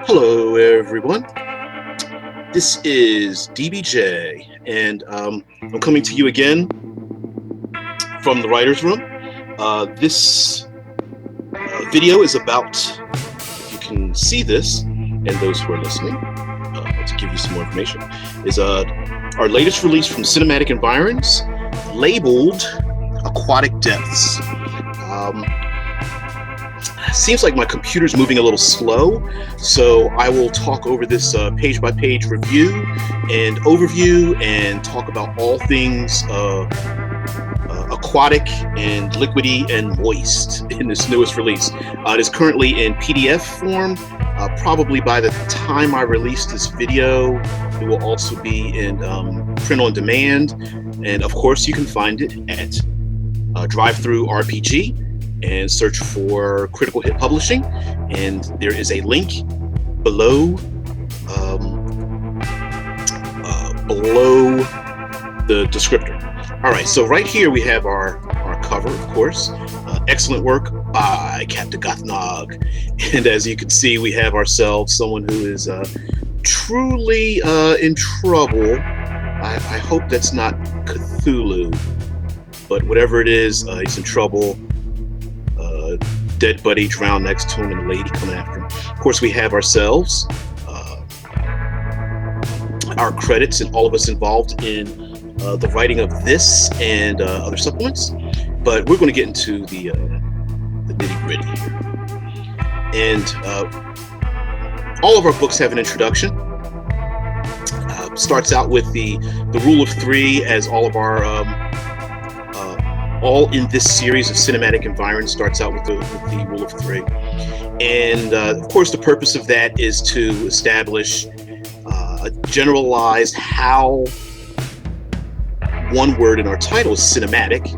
Hello, everyone. This is DBJ, and I'm coming to you again from the writer's room. This video is about, if you can see this, and those who are listening, to give you some more information, is our latest release from Cinematic Environs, labeled Aquatic Depths. Seems like my computer's moving a little slow, so I will talk over this page-by-page review and overview and talk about all things aquatic and liquidy and moist in this newest release. It is currently in PDF form. Probably by the time I release this video, it will also be in print on demand, and of course you can find it at DriveThruRPG and search for Critical Hit Publishing, and there is a link below the descriptor. All right, so right here we have our cover, of course. Excellent work by Captain Gothnog, and as you can see, we have ourselves someone who is truly in trouble. I hope that's not Cthulhu, but whatever it is, he's in trouble. Dead buddy drowned next to him and a lady coming after him. Of course, we have ourselves, our credits, and all of us involved in the writing of this and other supplements. But we're going to get into the nitty-gritty here. And all of our books have an introduction. Starts out with the rule of three, as all of our all in this series of cinematic environs starts out with the rule of three. And of course, the purpose of that is to establish a generalized how one word in our title is cinematic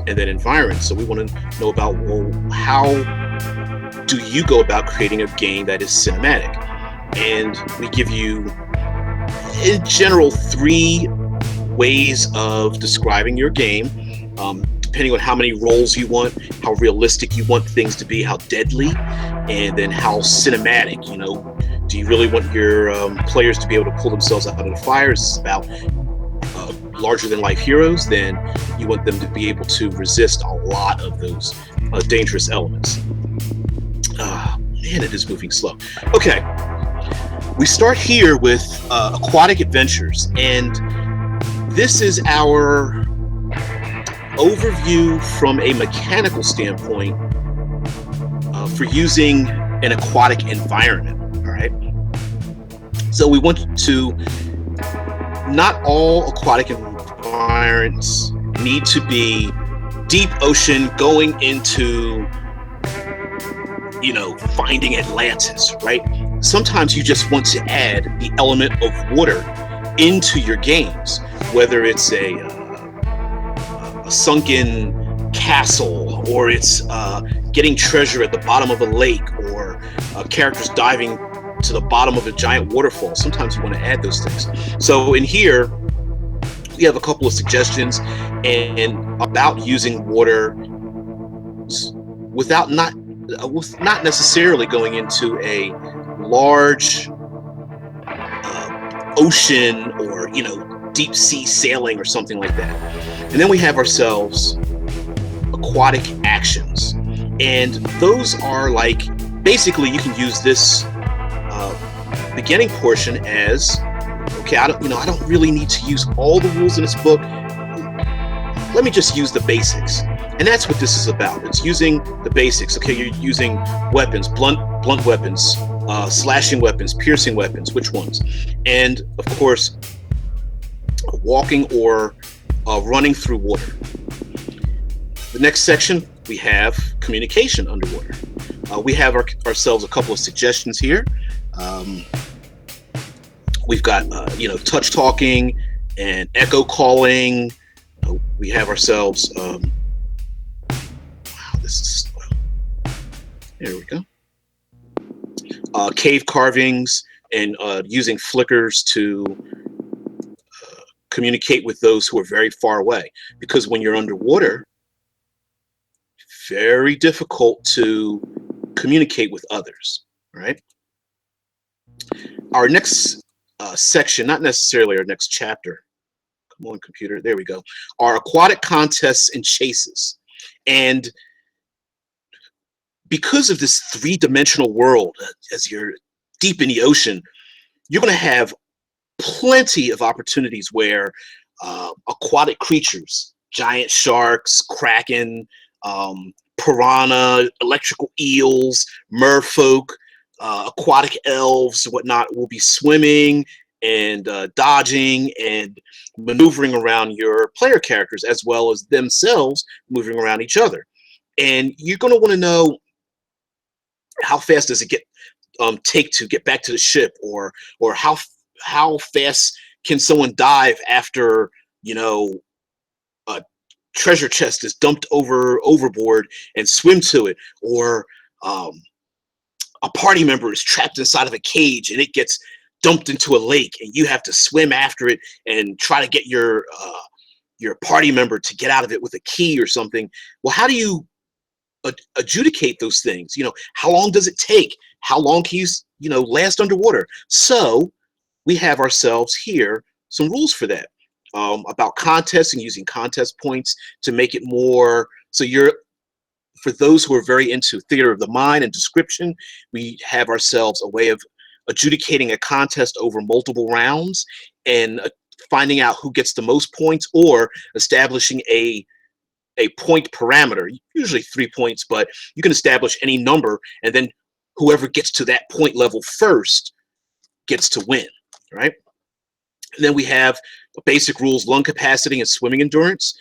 and then environ. So we want to know about, well, how do you go about creating a game that is cinematic? And we give you, in general, 3 ways of describing your game. Depending on how many rolls you want, how realistic you want things to be, how deadly, and then how cinematic. You know, do you really want your players to be able to pull themselves out of the fire? Is this about larger than life heroes? Then you want them to be able to resist a lot of those dangerous elements. Man, it is moving slow. Okay, we start here with Aquatic Adventures, and this is our overview from a mechanical standpoint for using an aquatic environment. All right, so we want to, not all aquatic environments need to be deep ocean, going into, you know, finding Atlantis, right? Sometimes you just want to add the element of water into your games, whether it's a sunken castle, or it's getting treasure at the bottom of a lake, or characters diving to the bottom of a giant waterfall. Sometimes you want to add those things. So in here, we have a couple of suggestions and about using water without not necessarily going into a large ocean, or, you know, deep sea sailing or something like that. And then we have ourselves Aquatic Actions, and those are like, basically you can use this beginning portion as, okay, I don't really need to use all the rules in this book. Let me just use the basics, and that's what this is about. It's using the basics. Okay, you're using weapons, blunt weapons, slashing weapons, piercing weapons. Which ones? And of course, walking or running through water. The next section, we have communication underwater. We have ourselves a couple of suggestions here. We've got touch talking and echo calling. We have ourselves there we go. Cave carvings, and using flickers to communicate with those who are very far away, because when you're underwater, very difficult to communicate with others, right? Our next section, not necessarily our next chapter. Come on, computer. There we go. Are aquatic contests and chases. And because of this three-dimensional world, as you're deep in the ocean, you're going to have plenty of opportunities where aquatic creatures, giant sharks, kraken, piranha, electrical eels, merfolk, aquatic elves, whatnot, will be swimming and dodging and maneuvering around your player characters, as well as themselves moving around each other. And you're going to want to know, how fast does it take to get back to the ship, or how fast can someone dive after, you know, a treasure chest is dumped overboard and swim to it, or a party member is trapped inside of a cage and it gets dumped into a lake and you have to swim after it and try to get your party member to get out of it with a key or something. Well, how do you adjudicate those things? You know, how long does it take? How long can you last underwater? So we have ourselves here some rules for that, about contests and using contest points to make it more so for those who are very into theater of the mind and description, we have ourselves a way of adjudicating a contest over multiple rounds and finding out who gets the most points, or establishing a point parameter, usually 3 points, but you can establish any number, and then whoever gets to that point level first gets to win, right? And then we have basic rules: lung capacity and swimming endurance.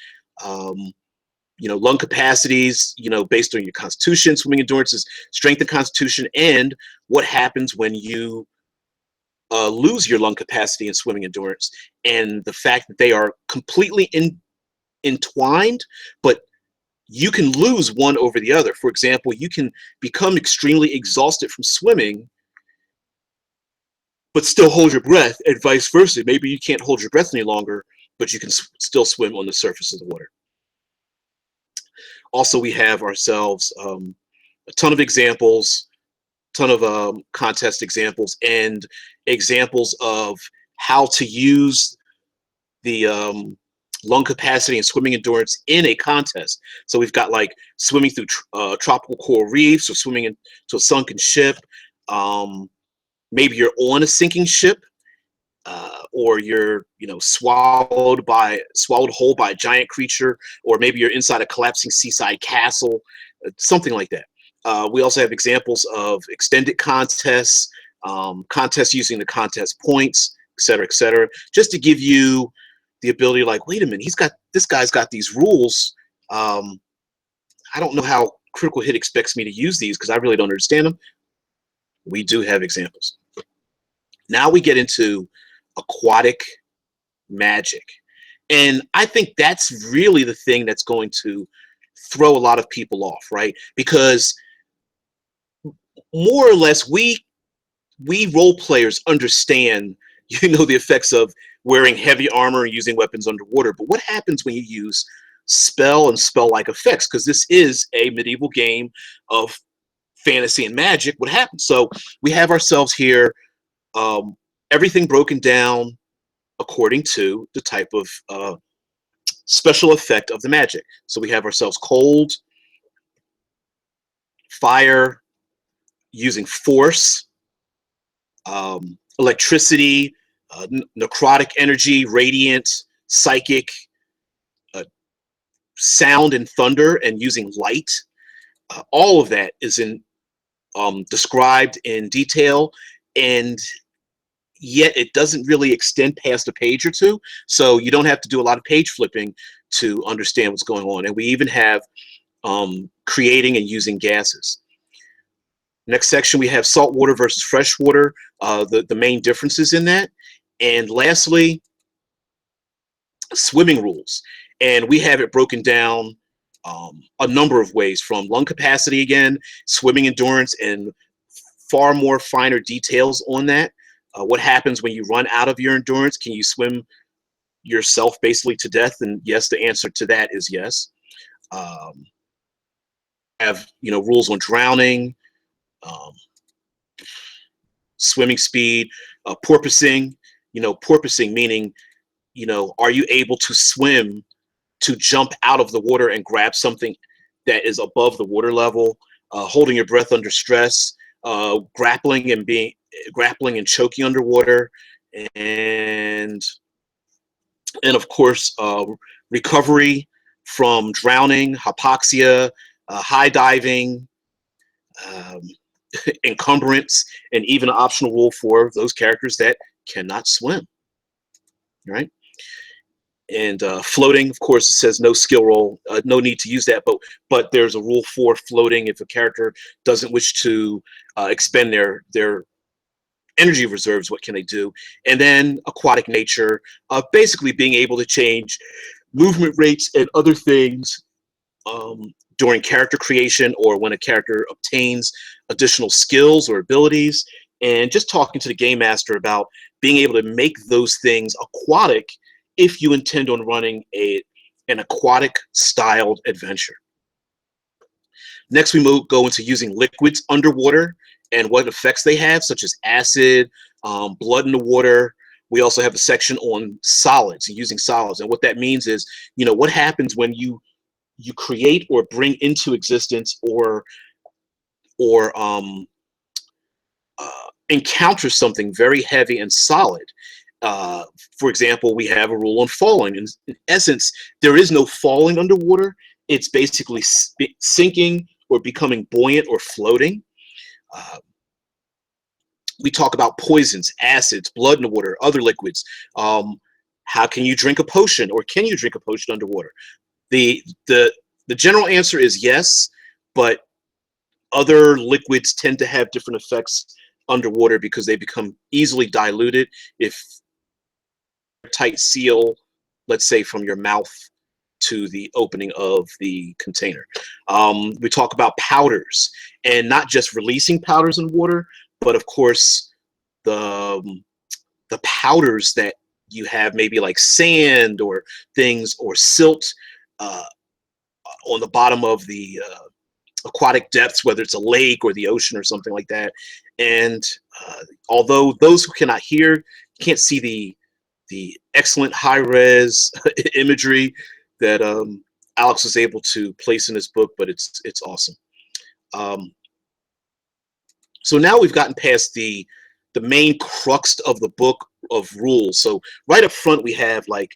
Lung capacities, based on your constitution. Swimming endurance is strength and constitution, and what happens when you lose your lung capacity and swimming endurance, and the fact that they are completely entwined, but you can lose one over the other. For example, you can become extremely exhausted from swimming, but still hold your breath, and vice versa. Maybe you can't hold your breath any longer, but you can still swim on the surface of the water. Also, we have ourselves a ton of examples, ton of contest examples, and examples of how to use the lung capacity and swimming endurance in a contest. So we've got like swimming through tropical coral reefs, or swimming into a sunken ship. Maybe you're on a sinking ship, or you're swallowed whole by a giant creature, or maybe you're inside a collapsing seaside castle, something like that. We also have examples of extended contests, contests using the contest points, et cetera, just to give you the ability, like, wait a minute, this guy's got these rules. I don't know how Critical Hit expects me to use these because I really don't understand them. We do have examples. Now we get into aquatic magic. And I think that's really the thing that's going to throw a lot of people off, right? Because more or less, we role players understand, the effects of wearing heavy armor and using weapons underwater. But what happens when you use spell and spell-like effects? Because this is a medieval game of fantasy and magic. What happens? So we have ourselves here, everything broken down according to the type of special effect of the magic. So we have ourselves cold, fire, using force, electricity, necrotic energy, radiant, psychic, sound and thunder, and using light. All of that is described in detail, and yet it doesn't really extend past a page or two, so you don't have to do a lot of page flipping to understand what's going on. And we even have creating and using gases. Next section, we have saltwater versus freshwater, the main differences in that. And lastly, swimming rules. And we have it broken down a number of ways, from lung capacity again, swimming endurance, and far more finer details on that. What happens when you run out of your endurance? Can you swim yourself basically to death? And yes, the answer to that is yes. Have rules on drowning, swimming speed, porpoising. Porpoising meaning, are you able to swim, to jump out of the water and grab something that is above the water level, holding your breath under stress, grappling and choking underwater, and of course recovery from drowning, hypoxia, high diving, um, encumbrance, and even an optional rule for those characters that cannot swim, right? And floating, of course, it says no skill roll, no need to use that, but there's a rule for floating if a character doesn't wish to expend their energy reserves. What can they do? And then aquatic nature, basically being able to change movement rates and other things during character creation, or when a character obtains additional skills or abilities, and just talking to the game master about being able to make those things aquatic if you intend on running an aquatic styled adventure. Next, we go into using liquids underwater and what effects they have, such as acid, blood in the water. We also have a section on solids and using solids. And what that means is, what happens when you create or bring into existence or encounter something very heavy and solid. For example, we have a rule on falling. In essence, there is no falling underwater. It's basically sinking or becoming buoyant or floating. We talk about poisons, acids, blood in the water, other liquids. How can you drink a potion, or can you drink a potion underwater? The general answer is yes, but other liquids tend to have different effects underwater because they become easily diluted if tight seal, let's say from your mouth to the opening of the container. We talk about powders, and not just releasing powders in water, but of course the powders that you have, maybe like sand or things, or silt on the bottom of the aquatic depths, whether it's a lake or the ocean or something like that. And although those who cannot hear can't see the excellent high-res imagery that Alex was able to place in his book, but it's awesome. So now we've gotten past the main crux of the book of rules. So right up front we have, like,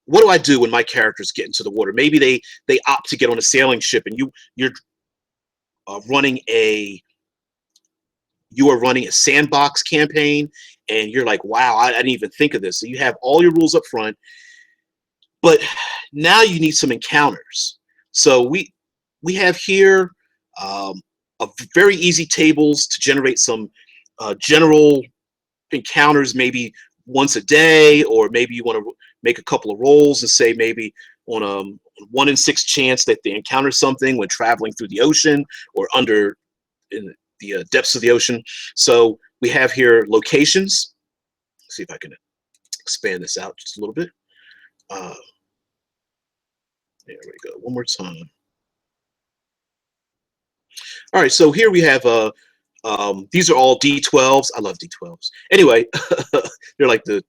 what do I do when my characters get into the water? Maybe they opt to get on a sailing ship, and you're running a sandbox campaign, and you're like, wow, I didn't even think of this. So you have all your rules up front, but now you need some encounters. So we have here a very easy tables to generate some general encounters, maybe once a day, or maybe you want to make a couple of rolls and say maybe on a 1 in 6 chance that they encounter something when traveling through the ocean or under in the depths of the ocean. So we have here locations. Let's see if I can expand this out just a little bit. There we go. One more time. All right, so here we have these are all D12s. I love D12s. Anyway, they're like the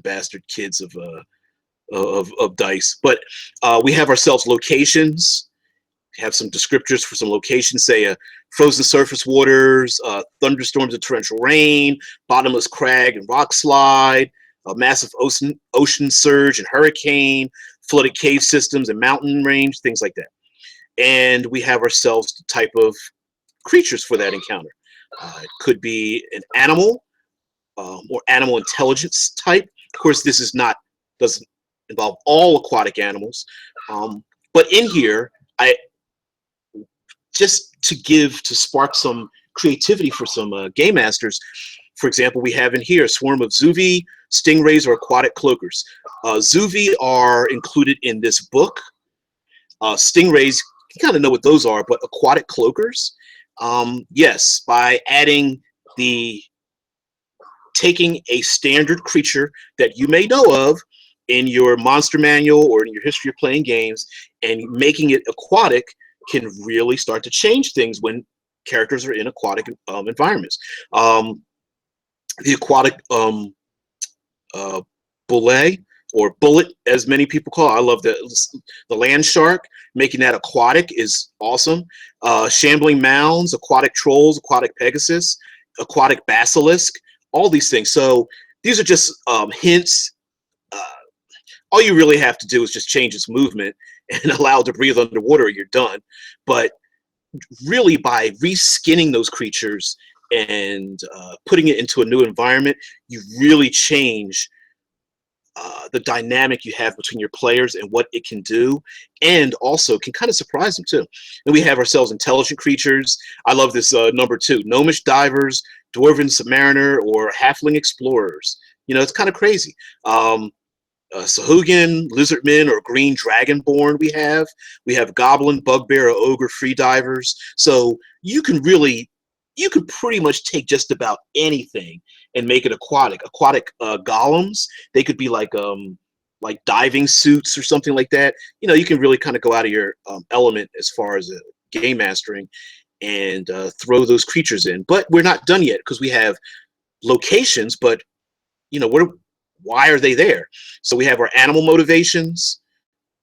bastard kids of dice. But we have ourselves locations. We have some descriptors for some locations. Say frozen surface waters, thunderstorms and torrential rain, bottomless crag and rock slide, a massive ocean surge and hurricane, flooded cave systems and mountain range, things like that. And we have ourselves the type of creatures for that encounter. It could be an animal or animal intelligence type. Of course, this doesn't involve all aquatic animals, but in here, just to spark some creativity for some game masters. For example, we have in here a swarm of Zuvi, stingrays, or aquatic cloakers. Zuvi are included in this book. Stingrays, you kind of know what those are, but aquatic cloakers, yes, by taking a standard creature that you may know of in your monster manual or in your history of playing games and making it aquatic can really start to change things when characters are in aquatic environments. The aquatic bullet, or bullet, as many people call it. I love the land shark. Making that aquatic is awesome. Shambling mounds, aquatic trolls, aquatic pegasus, aquatic basilisk, all these things. So these are just hints. All you really have to do is just change its movement and allow it to breathe underwater, you're done. But really, by reskinning those creatures and putting it into a new environment, you really change the dynamic you have between your players and what it can do, and also can kind of surprise them too. And we have ourselves intelligent creatures. I love this number 2, gnomish divers, dwarven submariner, or halfling explorers. You know, it's kind of crazy. Sahuagin, lizardmen, or green dragonborn we have goblin, bugbear, or ogre free divers. So you can pretty much take just about anything and make it aquatic. Aquatic golems, they could be like diving suits or something like that. You know, you can really kind of go out of your element as far as game mastering and throw those creatures in. But we're not done yet, because we have locations, but you know, why are they there? So we have our animal motivations,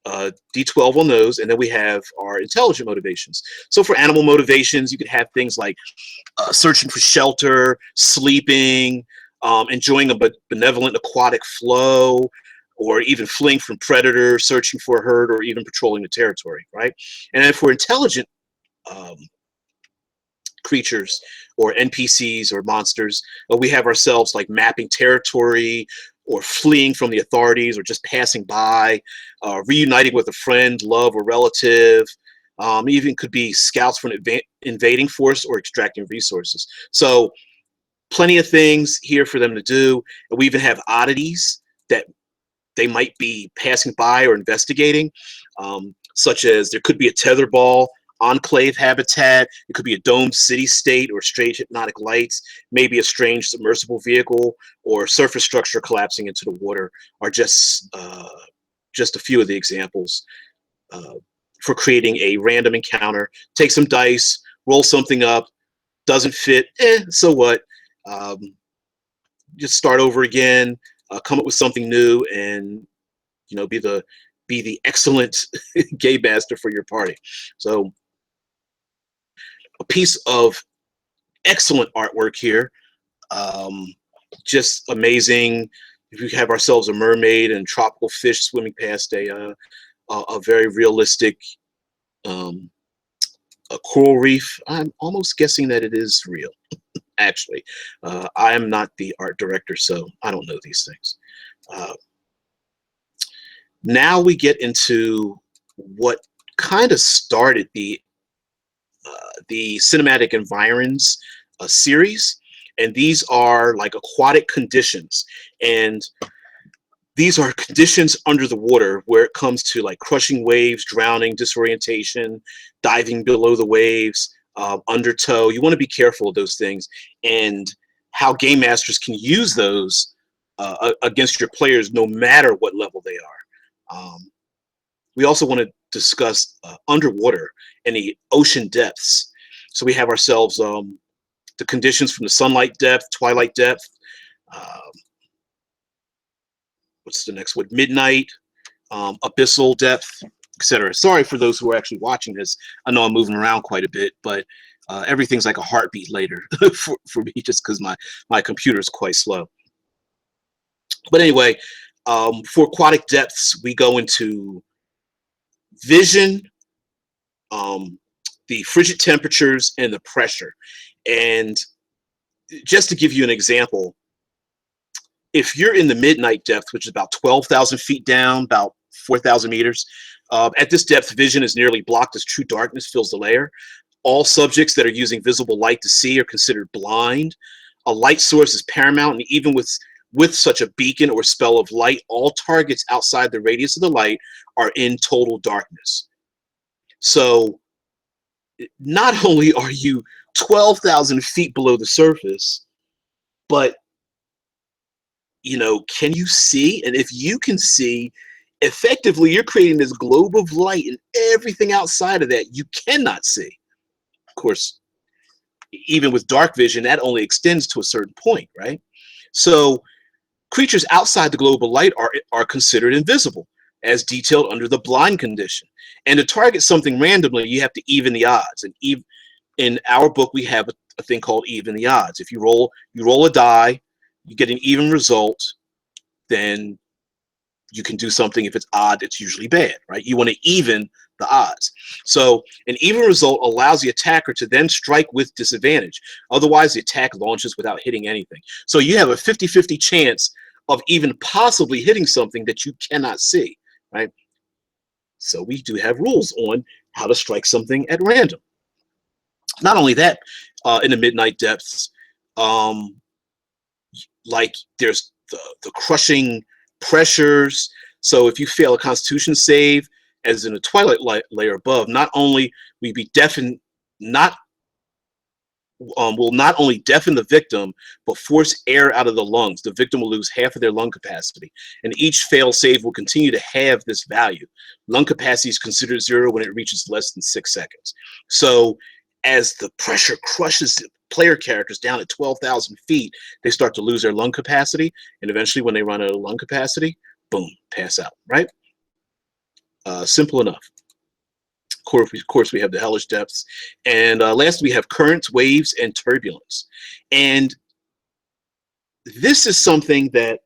D12 on those, and then we have our intelligent motivations. So for animal motivations, you could have things like searching for shelter, sleeping, enjoying a benevolent aquatic flow, or even fleeing from predators, searching for a herd, or even patrolling the territory, right? And then for intelligent creatures or NPCs or monsters, we have ourselves like mapping territory, or fleeing from the authorities, or just passing by, reuniting with a friend, love, or relative. Even could be scouts from an invading force, or extracting resources. So plenty of things here for them to do. And we even have oddities that they might be passing by or investigating, such as there could be a tetherball enclave habitat, it could be a domed city-state, or strange hypnotic lights, maybe a strange submersible vehicle, or surface structure collapsing into the water, are just a few of the examples for creating a random encounter. Take some dice, roll something up, doesn't fit, so what? Just start over again, come up with something new, and you know, be the excellent game master for your party. So a piece of excellent artwork here, just amazing. We have ourselves a mermaid and tropical fish swimming past a very realistic a coral reef. I'm almost guessing that it is real. Actually, I am not the art director, so I don't know these things. Now we get into what kind of started the cinematic environs series, and these are like aquatic conditions, and these are conditions under the water where it comes to like crushing waves, drowning, disorientation, diving below the waves, undertow. You want to be careful of those things, and how game masters can use those against your players no matter what level they are. We also want to discuss underwater and the ocean depths. So we have ourselves the conditions from the sunlight depth, twilight depth, what's the next one? Midnight, abyssal depth, etc. Sorry for those who are actually watching this. I know I'm moving around quite a bit, but everything's like a heartbeat later for me, just because my computer is quite slow. But anyway, for aquatic depths, we go into vision, the frigid temperatures, and the pressure. And just to give you an example, if you're in the midnight depth, which is about 12,000 feet down, about 4,000 meters, at this depth, vision is nearly blocked as true darkness fills the layer. All subjects that are using visible light to see are considered blind. A light source is paramount, and even with such a beacon or spell of light, all targets outside the radius of the light are in total darkness. So not only are you 12,000 feet below the surface, but you know, can you see? And if you can see, effectively you're creating this globe of light, and everything outside of that you cannot see. Of course, even with dark vision, that only extends to a certain point, right? So creatures outside the globe of light are considered invisible, as detailed under the blind condition. And to target something randomly, you have to even the odds. And in our book, we have a thing called even the odds. If you roll a die, you get an even result, then you can do something. If it's odd, it's usually bad, right? You want to even the odds. So an even result allows the attacker to then strike with disadvantage. Otherwise, the attack launches without hitting anything. So you have a 50-50 chance of even possibly hitting something that you cannot see, right? So we do have rules on how to strike something at random. Not only that, in the midnight depths, like there's the crushing pressures. So if you fail a Constitution save, as in the twilight layer above, not only will be deafened, will not only deafen the victim, but force air out of the lungs. The victim will lose half of their lung capacity, and each failed save will continue to have this value. Lung capacity is considered 0 when it reaches less than 6 seconds. So as the pressure crushes the player characters down at 12,000 feet, they start to lose their lung capacity, and eventually when they run out of lung capacity, boom, pass out, right? Simple enough. Of course, we have the hellish depths. And last, we have currents, waves, and turbulence. And this is something that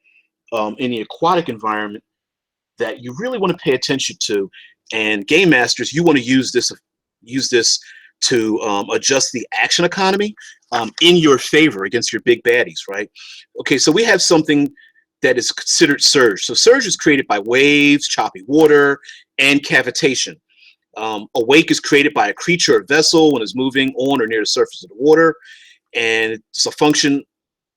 in the aquatic environment that you really want to pay attention to. And game masters, you want to use this to adjust the action economy in your favor against your big baddies, right? Okay, so we have something that is considered surge. So surge is created by waves, choppy water, and cavitation. A wake is created by a creature or vessel when it's moving on or near the surface of the water, and it's a function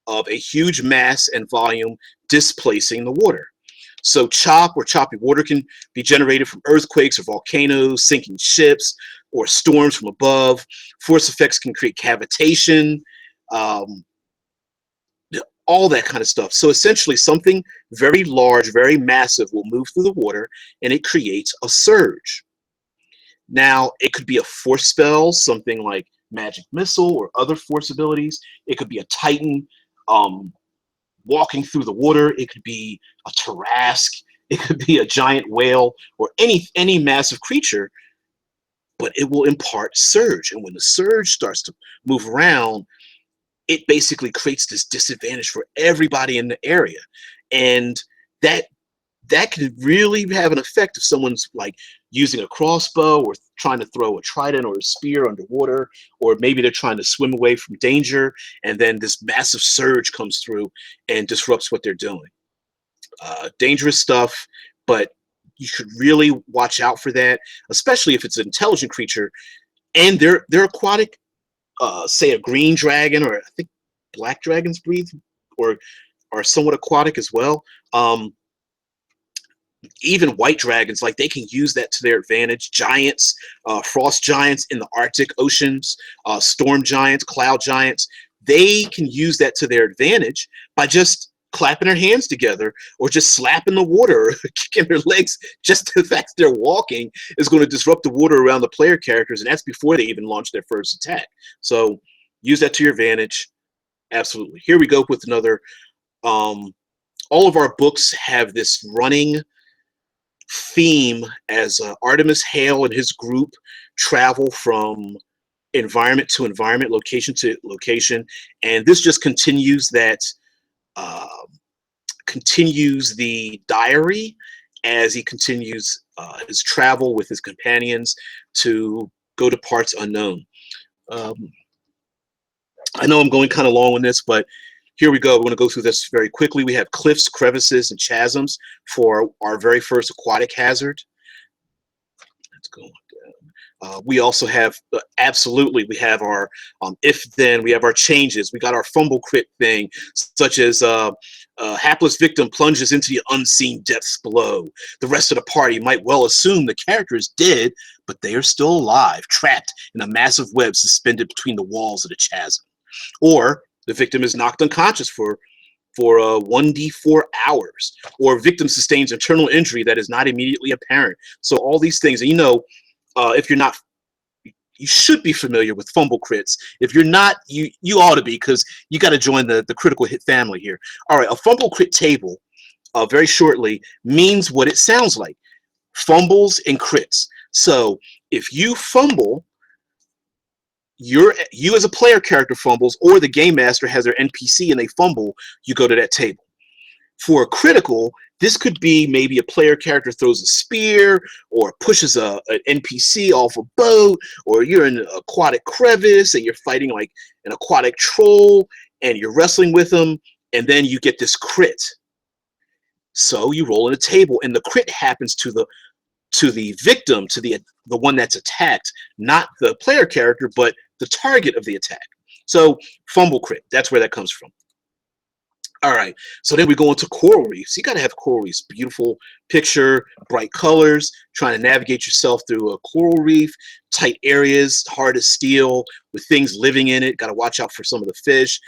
of a huge mass and volume displacing the water. So chop or choppy water can be generated from earthquakes or volcanoes, sinking ships, or storms from above. Force effects can create cavitation, all that kind of stuff. So essentially something very large, very massive will move through the water, and it creates a surge. Now, it could be a force spell, something like Magic Missile or other force abilities. It could be a Titan walking through the water. It could be a Tarrasque. It could be a giant whale or any massive creature, but it will impart surge. And when the surge starts to move around, it basically creates this disadvantage for everybody in the area. And that can really have an effect if someone's like using a crossbow or trying to throw a trident or a spear underwater, or maybe they're trying to swim away from danger, and then this massive surge comes through and disrupts what they're doing. Dangerous stuff, but you should really watch out for that, especially if it's an intelligent creature and they're aquatic. Say a green dragon, or I think black dragons breathe or are somewhat aquatic as well. Even white dragons, like they can use that to their advantage. Giants, frost giants in the Arctic oceans, storm giants, cloud giants, they can use that to their advantage by just clapping their hands together or just slapping the water or kicking their legs. Just the fact they're walking is going to disrupt the water around the player characters, and that's before they even launch their first attack. So use that to your advantage. Absolutely. Here we go with another. All of our books have this running theme as Artemis Hale and his group travel from environment to environment, location to location, and this just continues that continues the diary as he continues his travel with his companions to go to parts unknown. I know I'm going kind of long on this, but here we go. We're going to go through this very quickly. We have cliffs, crevices, and chasms for our very first aquatic hazard. Let's go down. We also have, absolutely, we have our if-then, we have our changes. We got our fumble crit thing, such as hapless victim plunges into the unseen depths below. The rest of the party might well assume the character is dead, but they are still alive, trapped in a massive web suspended between the walls of the chasm. Or the victim is knocked unconscious for 1d4 hours, or victim sustains internal injury that is not immediately apparent. So all these things, and if you're not, you should be familiar with fumble crits. If you're not, you ought to be, because you got to join the critical hit family here. All right, a fumble crit table, very shortly, means what it sounds like: fumbles and crits. So if you fumble, you as a player character fumbles, or the game master has their NPC and they fumble, you go to that table. For a critical, this could be maybe a player character throws a spear or pushes an NPC off a boat, or you're in an aquatic crevice and you're fighting like an aquatic troll and you're wrestling with them, and then you get this crit. So you roll in a table, and the crit happens to the victim, to the one that's attacked, not the player character, but the target of the attack. So fumble crit, that's where that comes from. All right, so then we go into coral reefs. You got to have coral reefs. Beautiful picture, bright colors, trying to navigate yourself through a coral reef, tight areas, hard as steel, with things living in it. Got to watch out for some of the fish.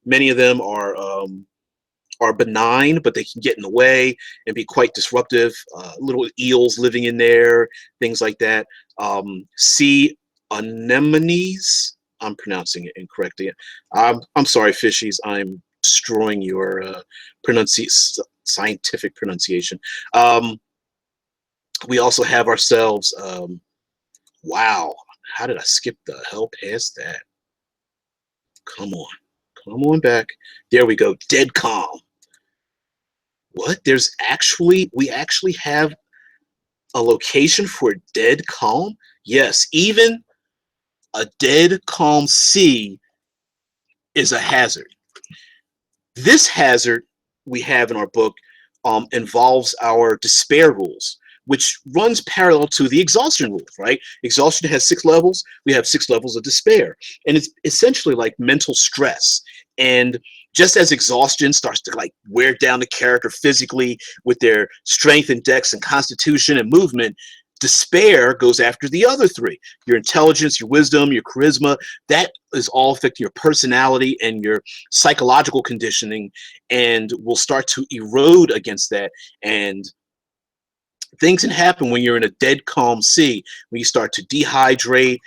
Many of them are benign, but they can get in the way and be quite disruptive. Little eels living in there, things like that. Sea anemones. I'm pronouncing it incorrectly. I'm sorry, fishies. I'm destroying your scientific pronunciation. We also have ourselves, wow, how did I skip the hell past that? Come on back. There we go, dead calm. What? We actually have a location for dead calm? Yes, even a dead calm sea is a hazard. This hazard we have in our book involves our despair rules, which runs parallel to the exhaustion rules, right? Exhaustion has 6 levels. We have 6 levels of despair. And it's essentially like mental stress. And just as exhaustion starts to like wear down the character physically with their strength and dex and constitution and movement, despair goes after the other 3: your intelligence, your wisdom, your charisma. That is all affecting your personality and your psychological conditioning, and will start to erode against that. And things can happen when you're in a dead calm sea, when you start to dehydrate.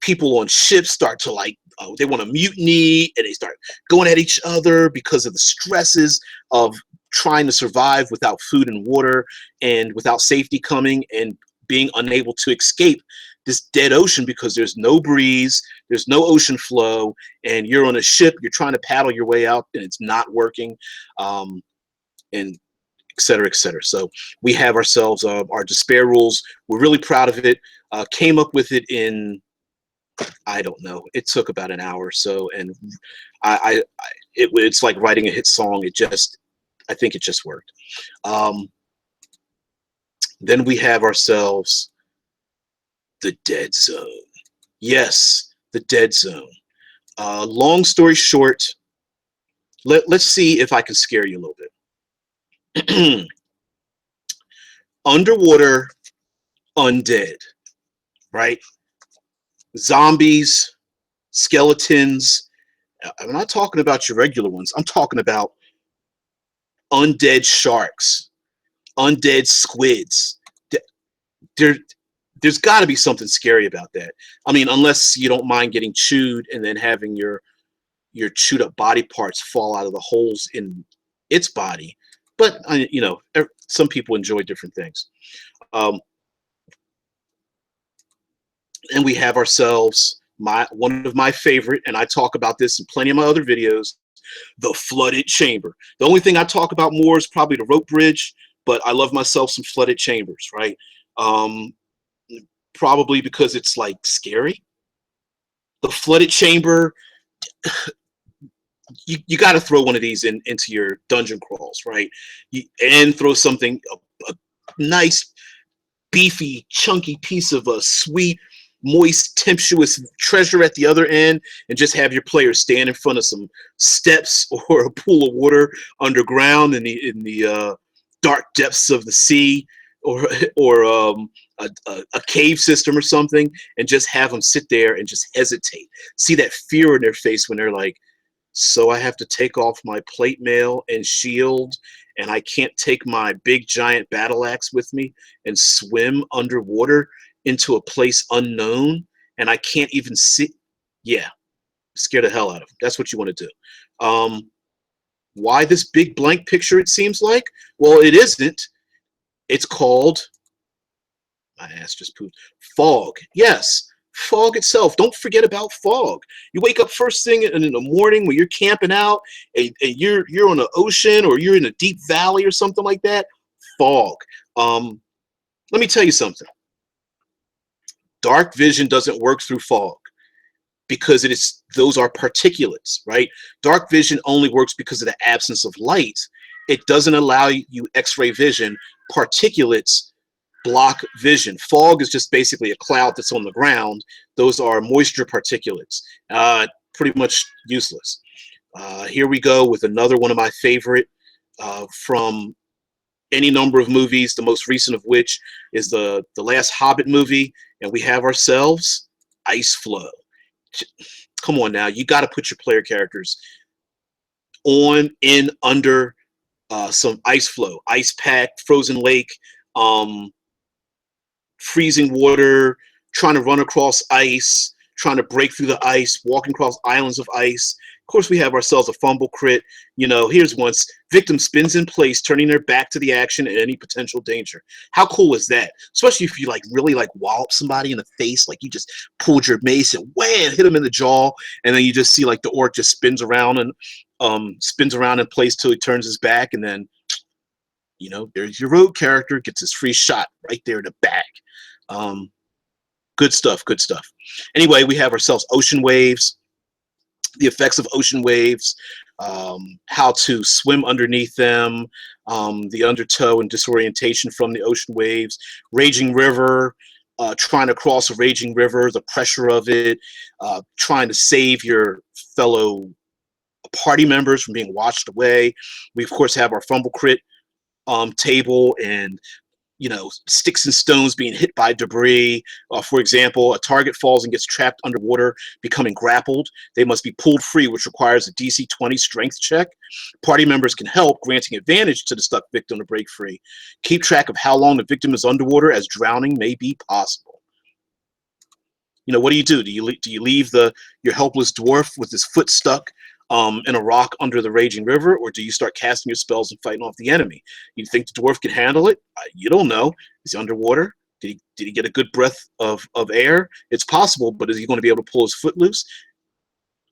People on ships start to like, they want to mutiny, and they start going at each other because of the stresses of trying to survive without food and water and without safety coming, and being unable to escape this dead ocean because there's no breeze, there's no ocean flow, and you're on a ship, you're trying to paddle your way out and it's not working, and et cetera, et cetera. So we have ourselves our despair rules. We're really proud of it. Came up with it in, I don't know, it took about an hour or so, and it's like writing a hit song. I think it just worked. Then we have ourselves the dead zone. Yes, the dead zone. Long story short, let's see if I can scare you a little bit. Underwater undead, right? Zombies, skeletons. I'm not talking about your regular ones. I'm talking about undead sharks, undead squids. There's got to be something scary about that. I mean, unless you don't mind getting chewed and then having your chewed up body parts fall out of the holes in its body. But you know, some people enjoy different things. And we have ourselves one of my favorite, and I talk about this in plenty of my other videos, the flooded chamber. The only thing I talk about more is probably the rope bridge, but I love myself some flooded chambers, right? Probably because it's like scary. The flooded chamber, you got to throw one of these into your dungeon crawls, right? And throw something, a nice, beefy, chunky piece of a sweet, moist, tempestuous treasure at the other end, and just have your players stand in front of some steps or a pool of water underground in the dark depths of the sea, or a cave system or something, and just have them sit there and just hesitate. See that fear in their face when they're like, so I have to take off my plate mail and shield, and I can't take my big giant battle axe with me and swim underwater into a place unknown and I can't even see. Yeah, scare the hell out of them. That's what you want to do. Why this big blank picture, it seems like? Well, it isn't. It's called, my ass just pooped, fog. Yes, fog itself. Don't forget about fog. You wake up first thing in the morning when you're camping out and you're on the ocean or you're in a deep valley or something like that. Fog. Let me tell you something. Dark vision doesn't work through fog because those are particulates, right? Dark vision only works because of the absence of light. It doesn't allow you X-ray vision. Particulates block vision. Fog is just basically a cloud that's on the ground. Those are moisture particulates. Pretty much useless. Here we go with another one of my favorite from any number of movies, the most recent of which is the last Hobbit movie, and we have ourselves ice flow. Come on now, you got to put your player characters on, in, under some ice flow, ice pack, frozen lake, freezing water, trying to run across ice, trying to break through the ice, walking across islands of ice. Of course, we have ourselves a fumble crit. You know, here's once victim spins in place, turning their back to the action and any potential danger. How cool is that? Especially if you really wallop somebody in the face, like you just pulled your mace and wham, hit them in the jaw, and then you just see like the orc just spins around in place till he turns his back, and then you know there's your rogue character gets his free shot right there in the back. Good stuff, good stuff. Anyway, we have ourselves ocean waves, the effects of ocean waves, how to swim underneath them, the undertow and disorientation from the ocean waves, raging river, trying to cross a raging river, the pressure of it, trying to save your fellow party members from being washed away. We, of course, have our fumble crit table and sticks and stones being hit by debris. For example, a target falls and gets trapped underwater, becoming grappled. They must be pulled free, which requires a DC 20 strength check. Party members can help, granting advantage to the stuck victim to break free. Keep track of how long the victim is underwater, as drowning may be possible. What do? Do you leave your helpless dwarf with his foot stuck in a rock under the raging river, or do you start casting your spells and fighting off the enemy? You think the dwarf can handle it? You don't know. Is he underwater? Did he get a good breath of air? It's possible, but is he going to be able to pull his foot loose?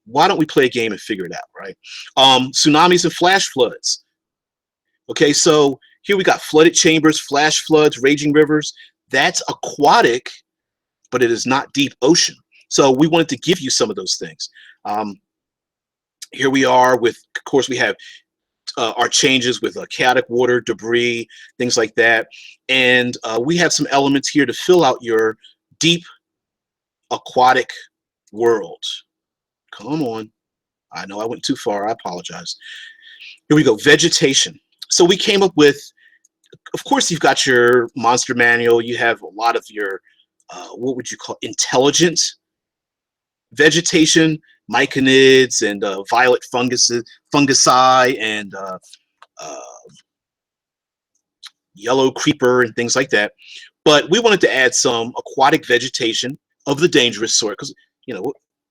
Why don't we play a game and figure it out, right? Tsunamis and flash floods. Okay, so here we got flooded chambers, flash floods, raging rivers. That's aquatic, but it is not deep ocean. So we wanted to give you some of those things. Here we are with, of course, we have our changes with chaotic water, debris, things like that. And we have some elements here to fill out your deep aquatic world. Come on. I know I went too far. I apologize. Here we go. Vegetation. So we came up with, of course, you've got your monster manual. You have a lot of your, what would you call, intelligent vegetation, myconids and violet fungi and yellow creeper and things like that. But we wanted to add some aquatic vegetation of the dangerous sort because,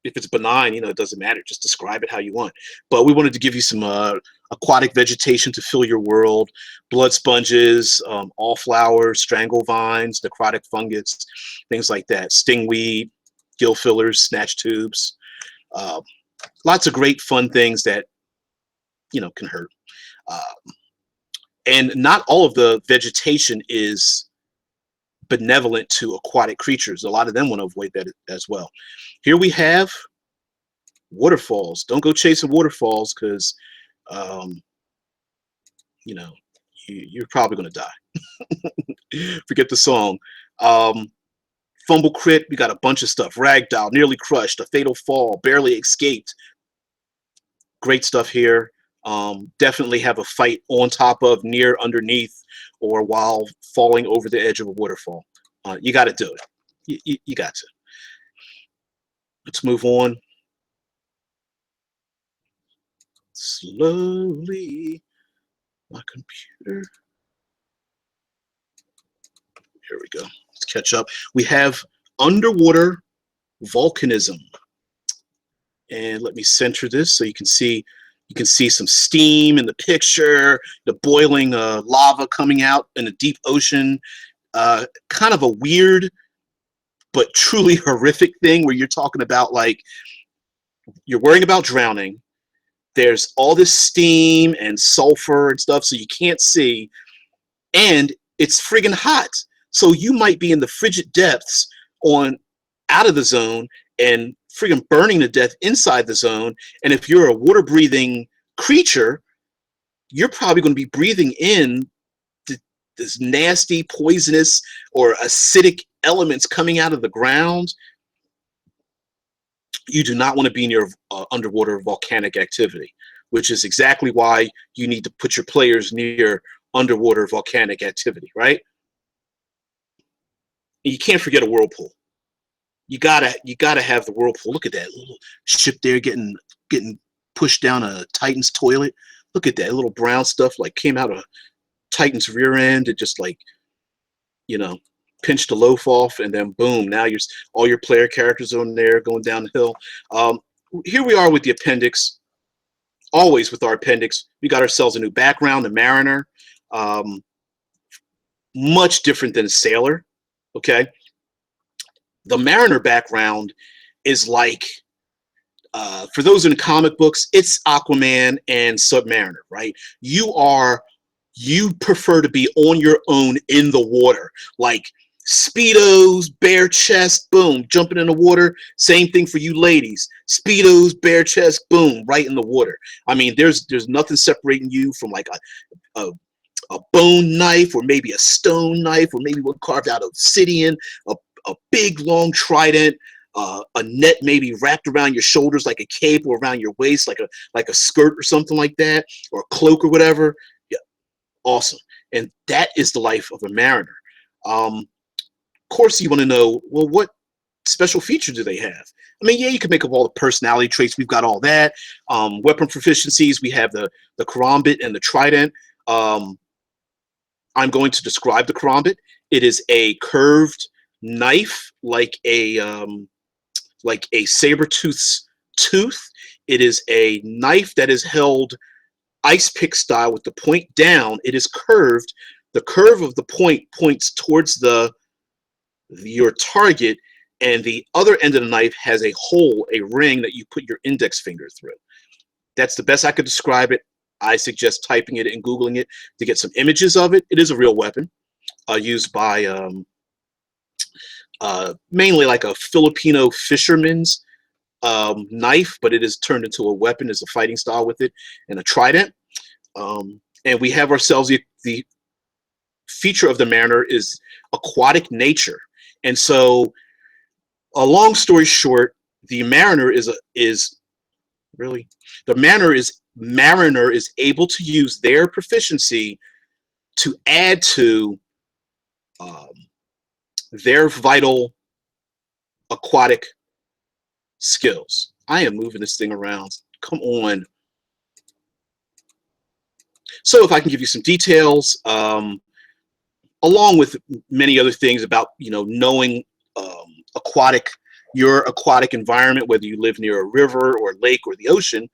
if it's benign, it doesn't matter. Just describe it how you want. But we wanted to give you some aquatic vegetation to fill your world. Blood sponges, all flowers, strangle vines, necrotic fungus, things like that. Stingweed, gill fillers, snatch tubes. Lots of great fun things that, can hurt. And not all of the vegetation is benevolent to aquatic creatures. A lot of them want to avoid that as well. Here we have waterfalls. Don't go chasing waterfalls because, you're probably going to die. Forget the song. Fumble crit, we got a bunch of stuff. Ragdoll, nearly crushed, a fatal fall, barely escaped. Great stuff here. Definitely have a fight on top of, near, underneath, or while falling over the edge of a waterfall. You got to do it. You got to. Let's move on. Slowly. My computer. Here we go. catch up. We have underwater volcanism. And let me center this so you can see some steam in the picture, the boiling lava coming out in the deep ocean. Kind of a weird but truly horrific thing where you're talking about, like, you're worrying about drowning. There's all this steam and sulfur and stuff, so you can't see, and it's friggin' hot. So you might be in the frigid depths out of the zone and friggin' burning to death inside the zone. And if you're a water-breathing creature, you're probably going to be breathing in this nasty, poisonous, or acidic elements coming out of the ground. You do not want to be near underwater volcanic activity, which is exactly why you need to put your players near underwater volcanic activity, right? And you can't forget a whirlpool. You gotta have the whirlpool. Look at that little ship there getting pushed down a Titan's toilet. Look at that little brown stuff, like came out of Titan's rear end. It just, like, you know, pinched the loaf off, and then boom, now all your player characters are on there going down the hill. Here we are with the appendix. Always with our appendix, we got ourselves a new background, the Mariner. Much different than a sailor, okay? The Mariner background is like, for those in the comic books, it's Aquaman and Submariner, right? You prefer to be on your own in the water, like Speedos, bare chest, boom, jumping in the water. Same thing for you ladies. Speedos, bare chest, boom, right in the water. I mean, there's nothing separating you from, like, a bone knife, or maybe a stone knife, or maybe one carved out of obsidian, a big long trident, a net maybe wrapped around your shoulders like a cape, or around your waist like a skirt or something like that, or a cloak or whatever. Yeah, awesome. And that is the life of a mariner. Of course, you want to know, well, what special features do they have? I mean, yeah, you can make up all the personality traits. We've got all that. Weapon proficiencies, we have the karambit and the trident. I'm going to describe the karambit. It is a curved knife, like a saber-tooth's tooth. It is a knife that is held ice pick style with the point down. It is curved. The curve of the point points towards your target, and the other end of the knife has a hole, a ring that you put your index finger through. That's the best I could describe it. I suggest typing it and Googling it to get some images of it. It is a real weapon, used by mainly like a Filipino fisherman's knife, but it is turned into a weapon as a fighting style with it, and a trident. And we have ourselves the feature of the Mariner is aquatic nature. And so, a long story short, the Mariner is able to use their proficiency to add to their vital aquatic skills. I am moving this thing around. Come on. So if I can give you some details, along with many other things about, knowing your aquatic environment, whether you live near a river or a lake or the ocean.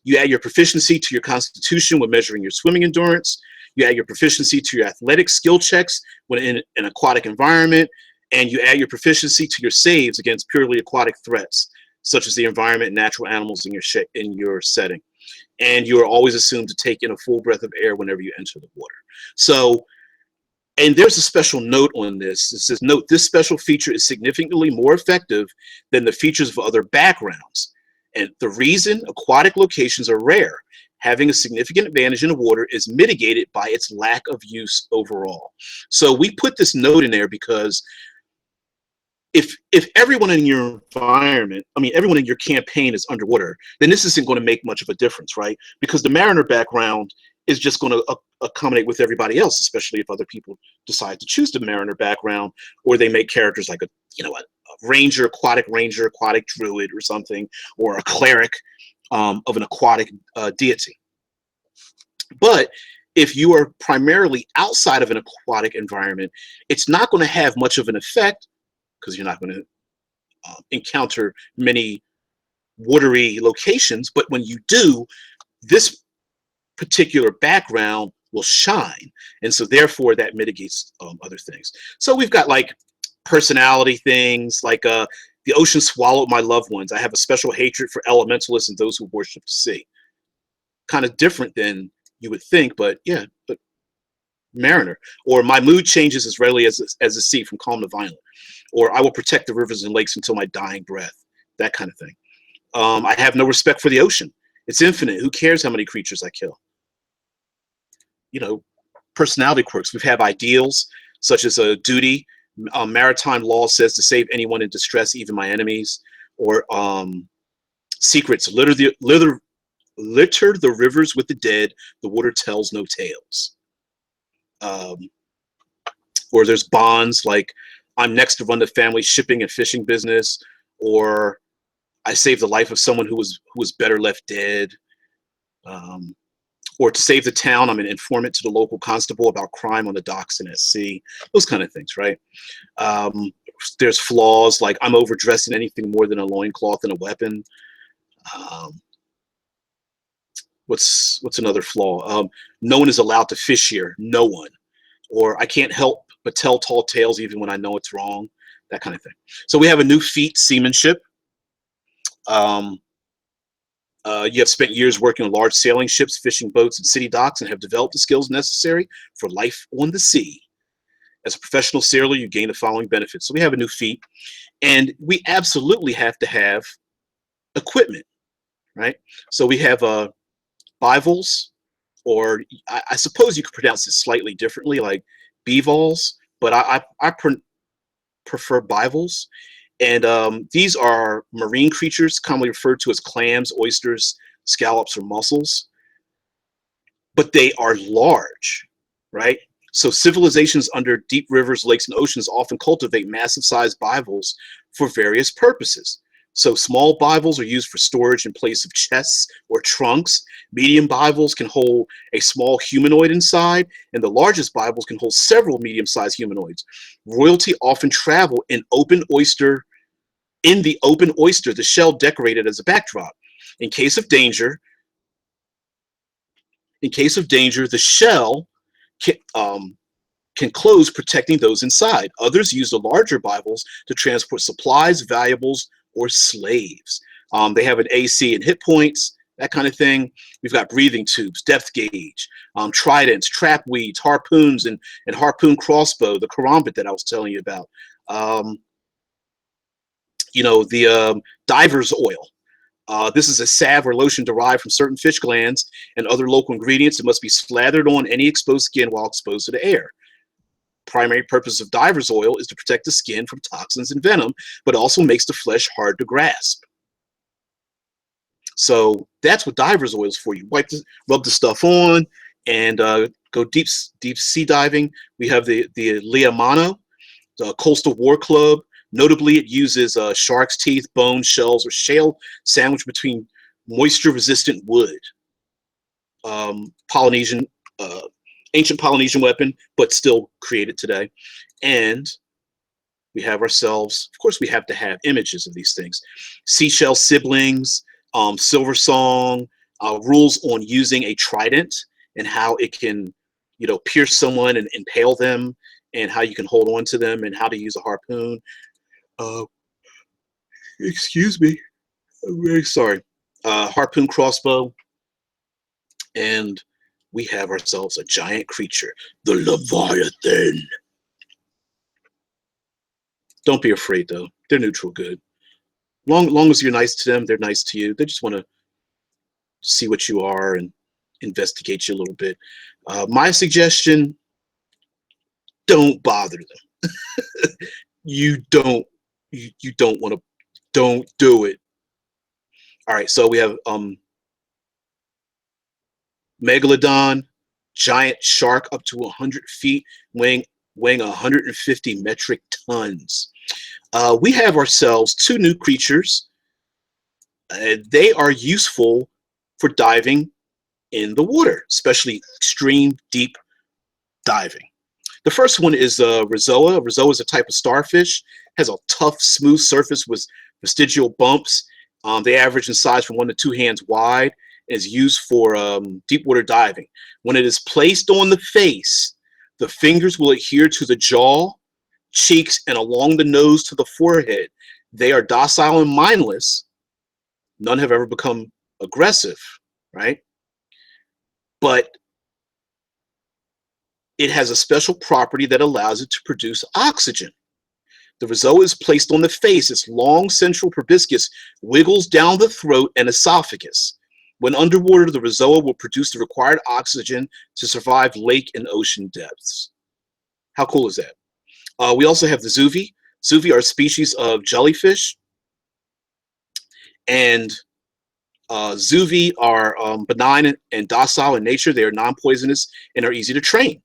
You add your proficiency to your constitution when measuring your swimming endurance. You add your proficiency to your athletic skill checks when in an aquatic environment. And you add your proficiency to your saves against purely aquatic threats, such as the environment and natural animals in your setting. And you are always assumed to take in a full breath of air whenever you enter the water. So, and there's a special note on this. It says, note, this special feature is significantly more effective than the features of other backgrounds. And the reason aquatic locations are rare, having a significant advantage in the water, is mitigated by its lack of use overall. So we put this note in there because if everyone in your environment, everyone in your campaign is underwater, then this isn't going to make much of a difference, right? Because the Mariner background is just going to accommodate with everybody else, especially if other people decide to choose the Mariner background, or they make characters like a ranger, aquatic druid or something, or a cleric of an aquatic deity. But If you are primarily outside of an aquatic environment, it's not going to have much of an effect because you're not going to encounter many watery locations. But when you do, this particular background will shine, and so therefore that mitigates other things. So we've got like personality things, like the ocean swallowed my loved ones. I have a special hatred for elementalists and those who worship the sea. Kind of different than you would think, but yeah, but Mariner. Or my mood changes as readily as the sea, from calm to violent. Or I will protect the rivers and lakes until my dying breath. That kind of thing. I have no respect for the ocean. It's infinite. Who cares how many creatures I kill? You know, personality quirks. We have ideals such as a duty. Maritime law says to save anyone in distress, even my enemies. Or secrets. Litter the rivers with the dead. The water tells no tales. Or there's bonds, like I'm next to run the family shipping and fishing business, or I saved the life of someone who was better left dead. Or to save the town, I'm an informant to the local constable about crime on the docks and at sea. Those kind of things, right? There's flaws, like I'm overdressed in anything more than a loincloth and a weapon. What's another flaw? No one is allowed to fish here. No one. Or I can't help but tell tall tales even when I know it's wrong. That kind of thing. So we have a new feat, seamanship. You have spent years working on large sailing ships, fishing boats, and city docks, and have developed the skills necessary for life on the sea. As a professional sailor, you gain the following benefits. So we have a new feat, and we absolutely have to have equipment, right? So we have bivalves, or I suppose you could pronounce it slightly differently, like bivalves, but I prefer bivalves. And these are marine creatures commonly referred to as clams, oysters, scallops, or mussels. But they are large, right? So civilizations under deep rivers, lakes, and oceans often cultivate massive-sized bivalves for various purposes. So small bivalves are used for storage in place of chests or trunks. Medium bivalves can hold a small humanoid inside, and the largest bivalves can hold several medium-sized humanoids. Royalty often travel in the open oyster, the shell decorated as a backdrop. In case of danger, the shell can close, protecting those inside. Others use the larger bivalves to transport supplies, valuables, or slaves. They have an AC and hit points, that kind of thing. We've got breathing tubes, depth gauge, tridents, trap weeds, harpoons, and harpoon crossbow, the karambit that I was telling you about. The diver's oil. This is a salve or lotion derived from certain fish glands and other local ingredients. It must be slathered on any exposed skin while exposed to the air. Primary purpose of diver's oil is to protect the skin from toxins and venom, but also makes the flesh hard to grasp. So that's what diver's oil is for. You rub the stuff on, and go deep sea diving. We have the Liamano, the Coastal War Club. Notably, it uses shark's teeth, bones, shells, or shale sandwiched between moisture-resistant wood. Ancient Polynesian weapon, but still created today. And we have ourselves, of course, we have to have images of these things. Seashell siblings, silver song, rules on using a trident and how it can, pierce someone and impale them, and how you can hold on to them, and how to use a harpoon. Excuse me, I'm very sorry. Harpoon crossbow, and we have ourselves a giant creature, the Leviathan. Don't be afraid, though. They're neutral good. Long as you're nice to them, they're nice to you. They just want to see what you are and investigate you a little bit. My suggestion: don't bother them. You don't want to. Don't do it. All right, so we have Megalodon, giant shark up to 100 feet, weighing 150 metric tons. We have ourselves two new creatures. They are useful for diving in the water, especially extreme deep diving. The first one is Rozoa. Rozoa is a type of starfish, has a tough, smooth surface with vestigial bumps. They average in size from 1 to 2 hands wide, and is used for deep water diving. When it is placed on the face, the fingers will adhere to the jaw, cheeks, and along the nose to the forehead. They are docile and mindless. None have ever become aggressive, right? But it has a special property that allows it to produce oxygen. The Rozoa is placed on the face. Its long central proboscis wiggles down the throat and esophagus. When underwater, the Rozoa will produce the required oxygen to survive lake and ocean depths. How cool is that? We also have the Zuvi. Zuvi are a species of jellyfish. And Zuvi are benign and docile in nature. They are non-poisonous and are easy to train.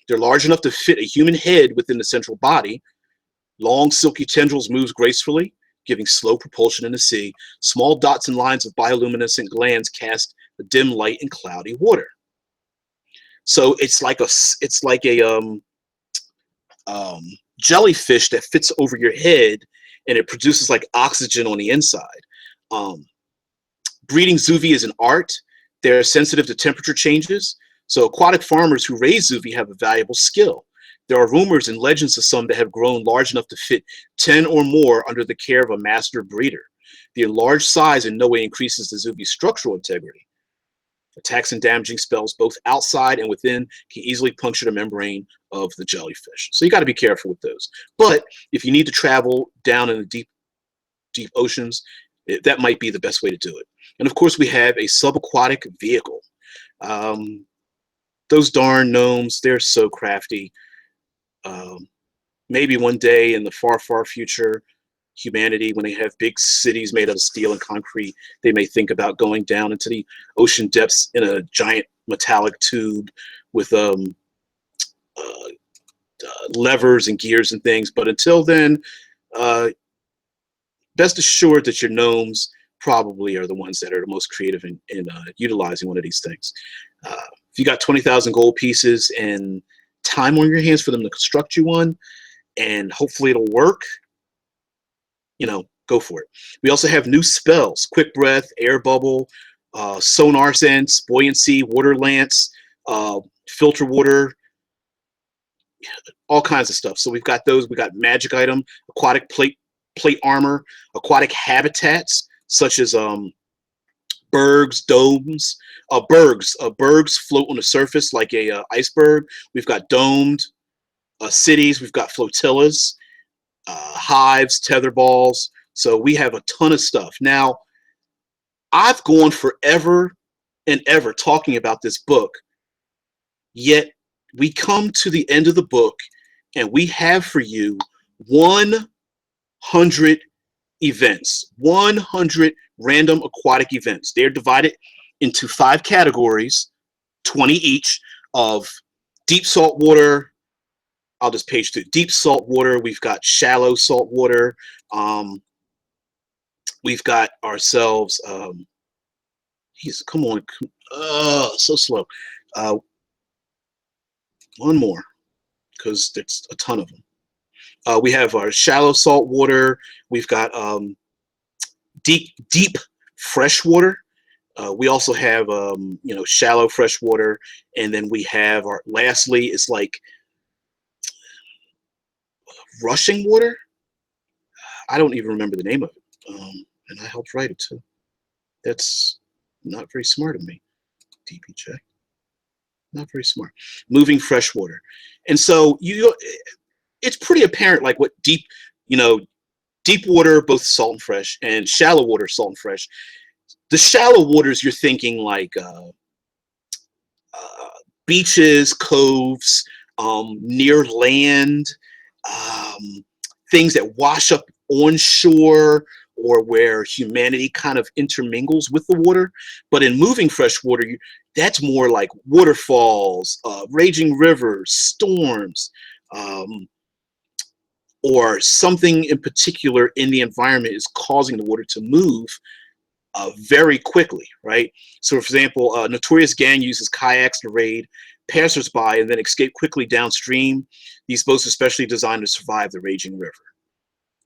They're large enough to fit a human head within the central body. Long, silky tendrils move gracefully, giving slow propulsion in the sea. Small dots and lines of bioluminescent glands cast a dim light in cloudy water. So it's like a jellyfish that fits over your head, and it produces like oxygen on the inside. Breeding Zuvi is an art. They're sensitive to temperature changes. So aquatic farmers who raise Zuvi have a valuable skill. There are rumors and legends of some that have grown large enough to fit 10 or more under the care of a master breeder. The enlarged size in no way increases the Zuvi's structural integrity. Attacks and damaging spells both outside and within can easily puncture the membrane of the jellyfish. So you got to be careful with those. But if you need to travel down in the deep oceans, that might be the best way to do it. And of course, we have a subaquatic vehicle. Those darn gnomes, they're so crafty. Maybe one day in the far, far future, humanity, when they have big cities made of steel and concrete, they may think about going down into the ocean depths in a giant metallic tube with levers and gears and things. But until then, best assured that your gnomes probably are the ones that are the most creative in utilizing one of these things. If you got 20,000 gold pieces and time on your hands for them to construct you one, and hopefully it'll work, go for it. We also have new spells: quick breath, air bubble, sonar sense, buoyancy, water lance, filter water, all kinds of stuff. So we've got those. We got magic item, aquatic plate armor, aquatic habitats such as bergs, domes. Bergs float on the surface like a iceberg. We've got domed cities. We've got flotillas, hives, tether balls. So we have a ton of stuff. Now, I've gone forever and ever talking about this book, yet we come to the end of the book and we have for you 100 events, 100 random aquatic events. They're divided into 5 categories, 20 each, of deep salt water. I'll just page through. Deep salt water. We've got shallow salt water. We've got ourselves. Come on. So slow. One more, because there's a ton of them. We have our shallow salt water. We've got deep fresh water. We also have shallow fresh water, and then we have our lastly is like rushing water. I don't even remember the name of it, and I helped write it too. That's not very smart of me. DP check. Not very smart. Moving fresh water, and so it's pretty apparent like what deep water, both salt and fresh, and shallow water, salt and fresh. The shallow waters, you're thinking like beaches, coves, near land, things that wash up on shore, or where humanity kind of intermingles with the water. But in moving fresh water, that's more like waterfalls, raging rivers, storms, or something in particular in the environment is causing the water to move very quickly, right? So, for example, a notorious gang uses kayaks to raid passersby and then escape quickly downstream. These boats are specially designed to survive the raging river,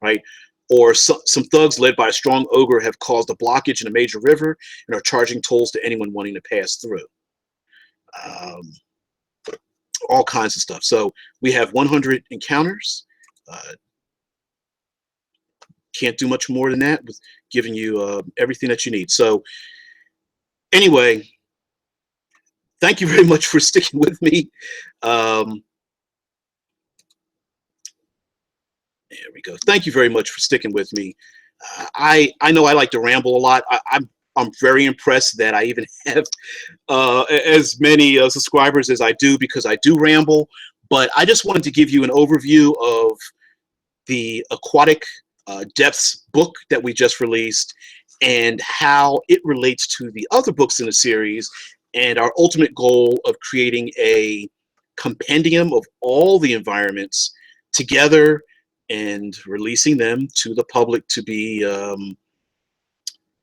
right? Or some thugs led by a strong ogre have caused a blockage in a major river and are charging tolls to anyone wanting to pass through. Um, all kinds of stuff. So we have 100 encounters. Can't do much more than that with giving you everything that you need. So anyway, thank you very much for sticking with me. There we go. Thank you very much for sticking with me. I know I like to ramble a lot. I'm very impressed that I even have as many subscribers as I do, because I do ramble. But I just wanted to give you an overview of the Aquatic Depths book that we just released and how it relates to the other books in the series, and our ultimate goal of creating a compendium of all the environments together and releasing them to the public to be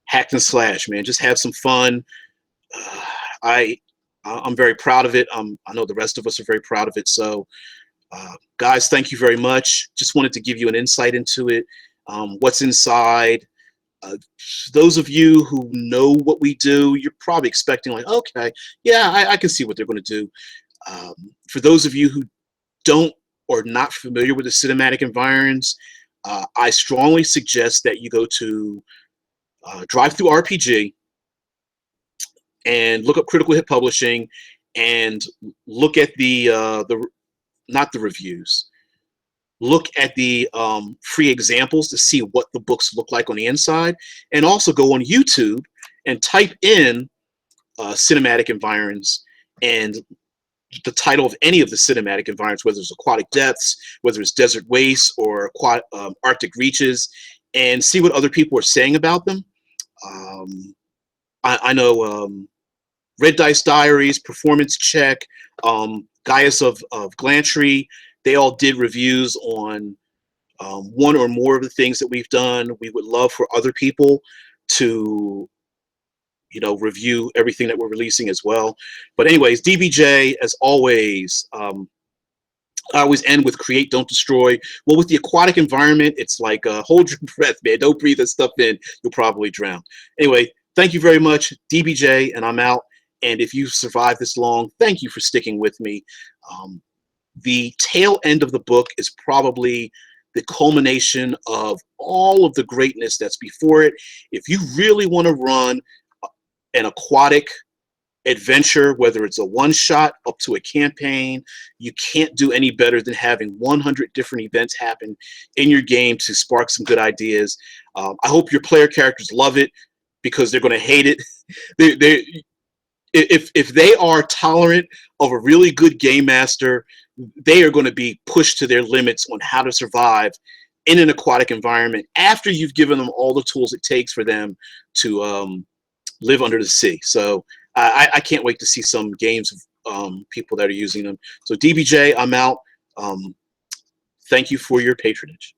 hacked and slashed, man. Just have some fun. I'm very proud of it. I know the rest of us are very proud of it. So guys, thank you very much. Just wanted to give you an insight into it, what's inside. Those of you who know what we do, you're probably expecting like, okay, yeah, I can see what they're going to do. For those of you who don't or not familiar with the cinematic environs, I strongly suggest that you go to DriveThruRPG and look up Critical Hit Publishing and look at the not the reviews. Look at the free examples to see what the books look like on the inside, and also go on YouTube and type in cinematic environs and the title of any of the cinematic environments, whether it's Aquatic Depths, whether it's Desert Wastes or Arctic Reaches, and see what other people are saying about them. I know Red Dice Diaries, Performance Check, Gaius of Glantry, they all did reviews on one or more of the things that we've done. We would love for other people to, you know, review everything that we're releasing as well. But anyways, DBJ, as always, I always end with create, don't destroy. Well, with the aquatic environment, it's like hold your breath, man. Don't breathe that stuff in. You'll probably drown. Anyway, thank you very much, DBJ, and I'm out. And if you've survived this long, thank you for sticking with me. The tail end of the book is probably the culmination of all of the greatness that's before it. If you really want to run an aquatic adventure, whether it's a one-shot up to a campaign, you can't do any better than having 100 different events happen in your game to spark some good ideas. I hope your player characters love it, because they're going to hate it. If they are tolerant of a really good game master, they are going to be pushed to their limits on how to survive in an aquatic environment after you've given them all the tools it takes for them to live under the sea. So I can't wait to see some games of people that are using them. So DBJ, I'm out. Thank you for your patronage.